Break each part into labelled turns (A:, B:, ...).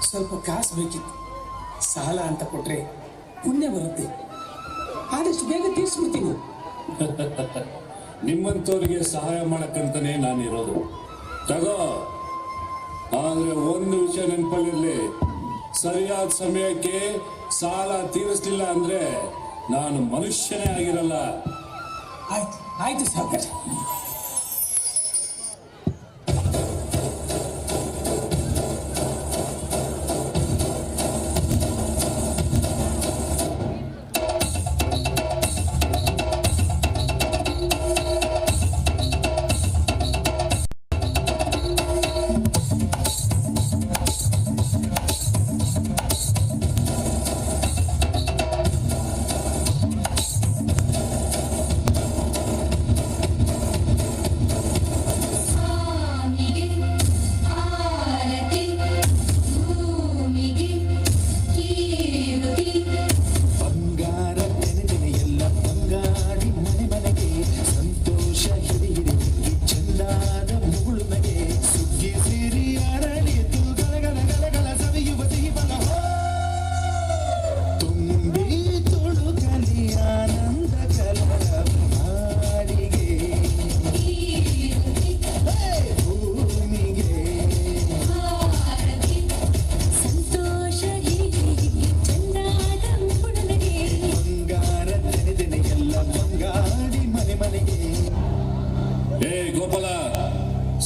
A: ಸ್ವಲ್ಪ ಕಾಸು ಬೇಕಿತ್ತು. ಸಾಲ ಅಂತ ಕೊಟ್ರೆ ಪುಣ್ಯ ಬರುತ್ತೆ. ಆದಷ್ಟು ಬೇಗ ತೀರಿಸ್ಬಿಡ್ತೀನಿ.
B: ನಿಮ್ಮಂಥವ್ರಿಗೆ ಸಹಾಯ ಮಾಡಕ್ಕಂತಾನೆ ನಾನಿರೋದು. ತಗೋ. ಆದ್ರೆ ಒಂದು ವಿಷಯ ನೆನಪಲ್ಲಿರ್ಲಿ, ಸರಿಯಾದ ಸಮಯಕ್ಕೆ ಸಾಲ ತೀರಿಸ್ಲಿಲ್ಲ ಅಂದ್ರೆ ನಾನು ಮನುಷ್ಯನೇ ಆಗಿರಲ್ಲ.
A: ಆಯ್ತು ಆಯ್ತು ಸಾವುಕಾರ.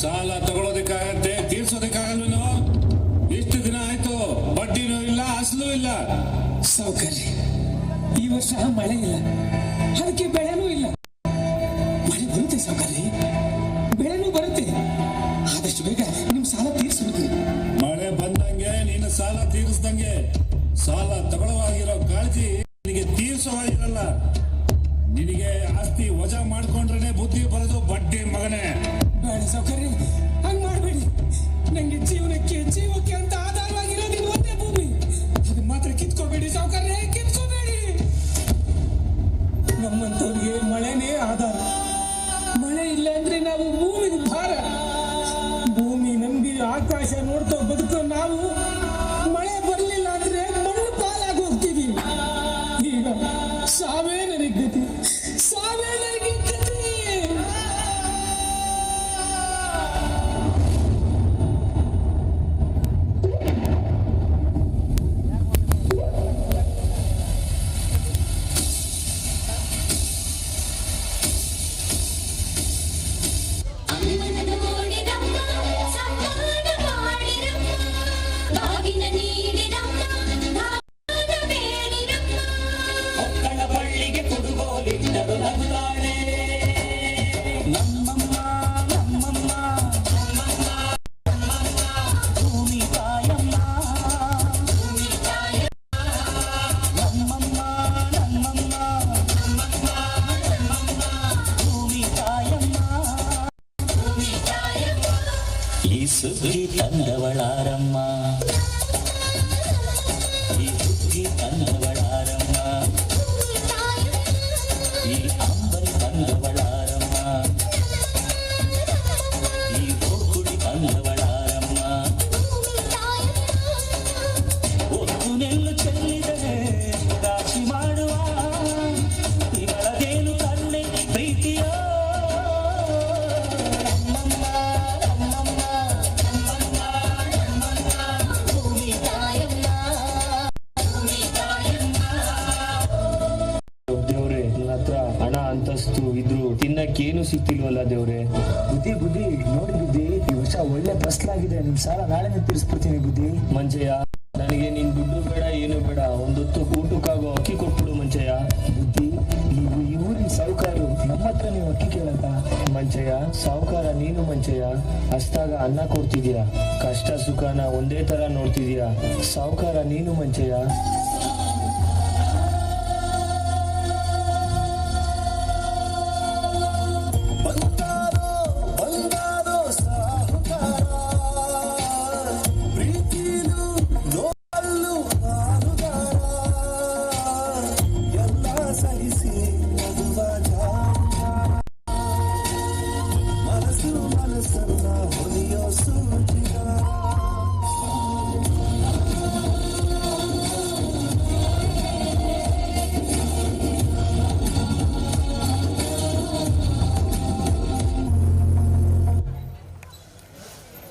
B: ಸಾಲ ತಗೊಳ್ಳೋದಕ್ಕಾಗತ್ತೆ, ತೀರ್ಸೋದಕ್ಕಾಗಲ್ವೇನೋ? ಇಷ್ಟು ದಿನ ಆಯ್ತು, ಬಡ್ಡಿನೂ ಇಲ್ಲ, ಅಸಲು ಇಲ್ಲ.
A: ಸಾವುಕಾರ್ರೆ, ಈ ವರ್ಷ ಮಳೆ ಇಲ್ಲ, ಅದಕ್ಕೆ ಬೆಳೆನೂ ಇಲ್ಲ. ಮಳೆ ಬರುತ್ತೆ ಸಾವುಕಾರ್ರೆ, ಬೆಳೆನೂ ಬರುತ್ತೆ. ಆದಷ್ಟು ಬೇಗ ನಿಮ್ ಸಾಲ ತೀರಿಸ್ಬೇಕು.
B: ಮಳೆ ಬಂದಂಗೆ ನೀನು ಸಾಲ ತೀರಿಸ್ದಂಗೆ. ಸಾಲ ತಗೊಳ್ಳೋವಾಗಿರೋ ಕಾಳಜಿ ನಿನಗೆ ತೀರ್ಸೋವಾಗಿರಲ್ಲ. ನಿನಗೆ ಆಸ್ತಿ ವಜಾ ಮಾಡ್ಕೊಂಡ್ರೆ ಬುದ್ಧಿ ಬರೋದು ಬಡ್ಡಿ ಮಗನೇ.
A: ಬೇಡ ಸಾವುಕಾರ್ರೆ, ಹಂಗ್ ಮಾಡಬೇಡಿ. ನಂಗೆ ಜೀವಕ್ಕೆ ಅಂತ ಆಧಾರವಾಗಿರೋದು ಇದು ಒಂದೇ ಭೂಮಿ. ಅದು ಮಾತ್ರ ಕಿತ್ಕೋಬೇಡಿ ಸಾವುಕಾರ್ರೆ, ಕಿತ್ಕೋಬೇಡಿ. ನಮ್ಮಂತವ್ರಿಗೆ ಮಳೆನೇ ಆಧಾರ. ಮಳೆ ಇಲ್ಲ ಅಂದ್ರೆ ನಾವು ಭೂಮಿಗೆ ಭಾರ. ಭೂಮಿ ನಂಬಿ ಆಕಾಶ ನೋಡ್ತಾ ಬದುಕೋ ನಾವು ಮಳೆ ಬರಲಿಲ್ಲ ಅಂದ್ರೆ ಮಣ್ಣು ಪಾಲಾಗಿ ಹೋಗ್ತೀವಿ. ಈಗ ಸಾವೇ ನನಗೆ ಗತಿ, ಸಾವೇ ನನಗೆ ಗತಿ.
C: ಸುಗ್ಗಿ ತಂದವಳಾರಮ್ಮ, ಈ ಸುಗ್ಗಿ ತಂದವಳಾರಮ್ಮ, ಈ ಅಂಬರಿ ತಂದವಳಾರಮ್ಮ, ಈ ಗೋಕುಳಿ ತಂದವಳಾರಮ್ಮ. ಒತ್ತು ನೆಲ್ಲು ಚೆಲ್ಲಿದರೆ ರಾಶಿ ಮಾಡುವ ಇವಳಗೇನು ಕಣ್ಣೆ ಪ್ರೀತಿಯ. ಅಂತಸ್ತು ಇದ್ರು ತಿನ್ನಕ್ಕೇನು ಸಿಕ್ತಿಲ್ವಲ್ಲ ದೇವ್ರೆ.
D: ಬುದ್ಧಿ ಬುದ್ಧಿ ನೋಡಿ ಬುದ್ಧಿ, ಈ ವರ್ಷ ಒಳ್ಳೆ ಫಸಲಾಗಿದೆ. ನಿಮ್ ಸಾಲ ನಾಳೆನೇ ತೀರಿಸ್ಬಿಡ್ತೀನಿ ಬುದ್ಧಿ.
C: ಮಂಚಯ್ಯ, ನನಗೆ ನಿನ್ ದುಡ್ಡು ಬೇಡ, ಏನು ಬೇಡ, ಒಂದೊತ್ತು ಊಟಕ್ಕಾಗೋ ಅಕ್ಕಿ ಕೊಟ್ಬಿಡು ಮಂಚಯ್ಯ.
D: ಬುದ್ಧಿ, ನೀವು ಈ ಊರಿನ ಸಾಹುಕಾರು, ನಮ್ಮ ಹತ್ರ ನೀವು ಅಕ್ಕಿ ಕೇಳಕ್ಕ?
C: ಮಂಚಯ್ಯ, ಸಾಹುಕಾರ ನೀನು ಮಂಚಯ್ಯ. ಹಸ್ದಾಗ ಅನ್ನ ಕೊಡ್ತಿದ್ಯಾ, ಕಷ್ಟ ಸುಖನ ಒಂದೇ ತರ ನೋಡ್ತಿದ್ಯಾ. ಸಾಹುಕಾರ ನೀನು ಮಂಚಯ್ಯ.